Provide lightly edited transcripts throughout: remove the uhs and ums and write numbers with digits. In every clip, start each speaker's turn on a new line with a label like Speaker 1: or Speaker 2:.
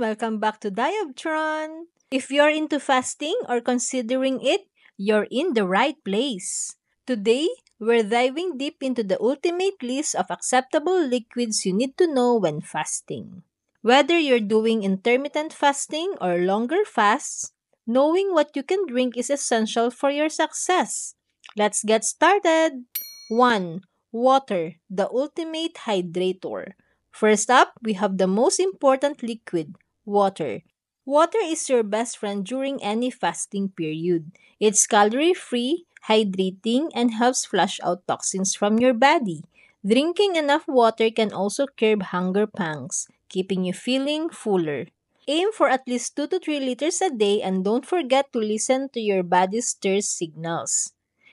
Speaker 1: Welcome back to Diabtron. If you're into fasting or considering it, you're in the right place. Today, we're diving deep into the ultimate list of acceptable liquids you need to know when fasting. Whether you're doing intermittent fasting or longer fasts, knowing what you can drink is essential for your success. Let's get started. 1. Water, the ultimate hydrator. First up, we have the most important liquid, water. Water is your best friend during any fasting period. It's calorie-free, hydrating, and helps flush out toxins from your body. Drinking enough water can also curb hunger pangs, keeping you feeling fuller. Aim for at least 2 to 3 liters a day and don't forget to listen to your body's thirst signals.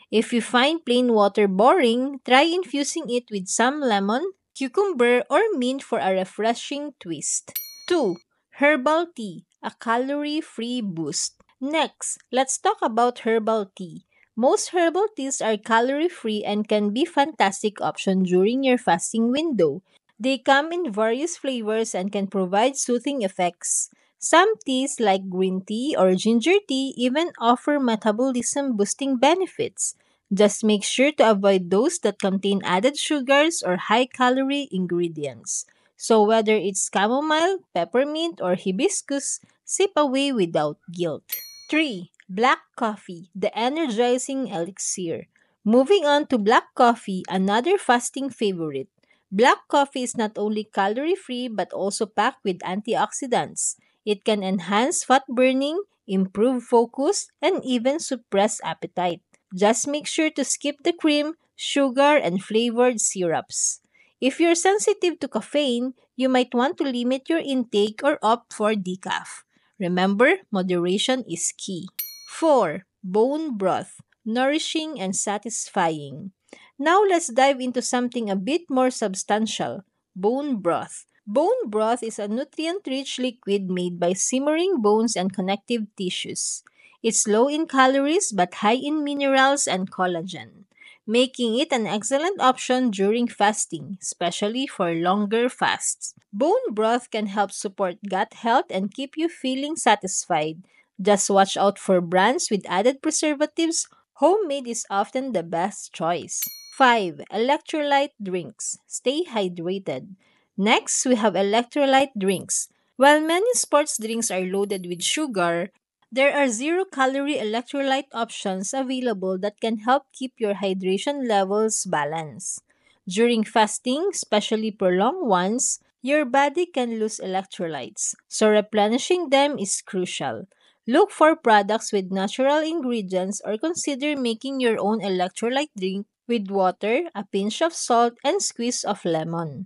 Speaker 1: If you find plain water boring, try infusing it with some lemon, cucumber, or mint for a refreshing twist. 2. Herbal tea, a calorie-free boost. Next, let's talk about herbal tea. Most herbal teas are calorie-free and can be fantastic option during your fasting window. They come in various flavors and can provide soothing effects. Some teas like green tea or ginger tea even offer metabolism boosting benefits. Just make sure to avoid those that contain added sugars or high-calorie ingredients. So whether it's chamomile, peppermint, or hibiscus, sip away without guilt. 3. Black coffee, the energizing elixir. Moving on to black coffee, another fasting favorite. Black coffee is not only calorie-free but also packed with antioxidants. It can enhance fat burning, improve focus, and even suppress appetite. Just make sure to skip the cream, sugar, and flavored syrups. If you're sensitive to caffeine, you might want to limit your intake or opt for decaf. Remember, moderation is key. 4. Bone broth, nourishing and satisfying. Now let's dive into something a bit more substantial, bone broth. Bone broth is a nutrient-rich liquid made by simmering bones and connective tissues. It's low in calories but high in minerals and collagen, making it an excellent option during fasting, especially for longer fasts. Bone broth can help support gut health and keep you feeling satisfied. Just watch out for brands with added preservatives. Homemade is often the best choice. 5. Electrolyte drinks. Stay hydrated. Next, we have electrolyte drinks. While many sports drinks are loaded with sugar, there are zero-calorie electrolyte options available that can help keep your hydration levels balanced. During fasting, especially prolonged ones, your body can lose electrolytes, so replenishing them is crucial. Look for products with natural ingredients or consider making your own electrolyte drink with water, a pinch of salt, and squeeze of lemon.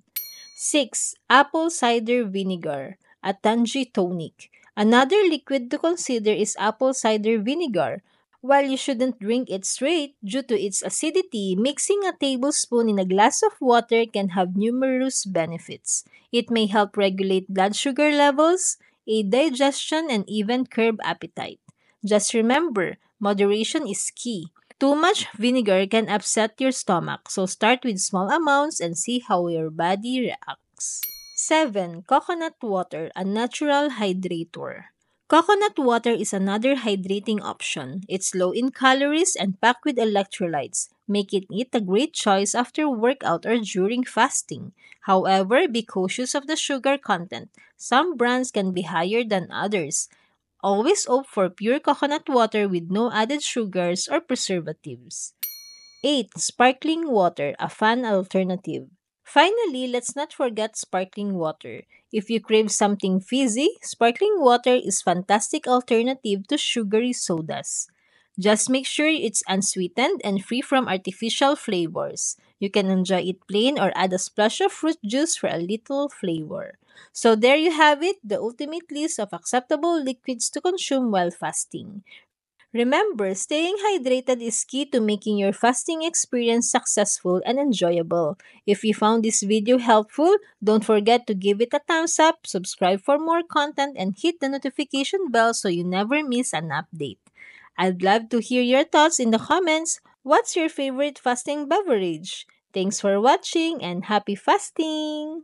Speaker 1: 6. Apple cider vinegar, a tangy tonic. Another liquid to consider is apple cider vinegar. While you shouldn't drink it straight due to its acidity, mixing a tablespoon in a glass of water can have numerous benefits. It may help regulate blood sugar levels, aid digestion, and even curb appetite. Just remember, moderation is key. Too much vinegar can upset your stomach, so start with small amounts and see how your body reacts. 7. Coconut water, a natural hydrator. Coconut water is another hydrating option. It's low in calories and packed with electrolytes, making it a great choice after workout or during fasting. However, be cautious of the sugar content. Some brands can be higher than others. Always opt for pure coconut water with no added sugars or preservatives. 8. Sparkling water, a fun alternative. Finally, let's not forget sparkling water. If you crave something fizzy, sparkling water is fantastic alternative to sugary sodas. Just make sure it's unsweetened and free from artificial flavors. You can enjoy it plain or add a splash of fruit juice for a little flavor. So there you have it, the ultimate list of acceptable liquids to consume while fasting. Remember, staying hydrated is key to making your fasting experience successful and enjoyable. If you found this video helpful, don't forget to give it a thumbs up, subscribe for more content, and hit the notification bell so you never miss an update. I'd love to hear your thoughts in the comments. What's your favorite fasting beverage? Thanks for watching and happy fasting!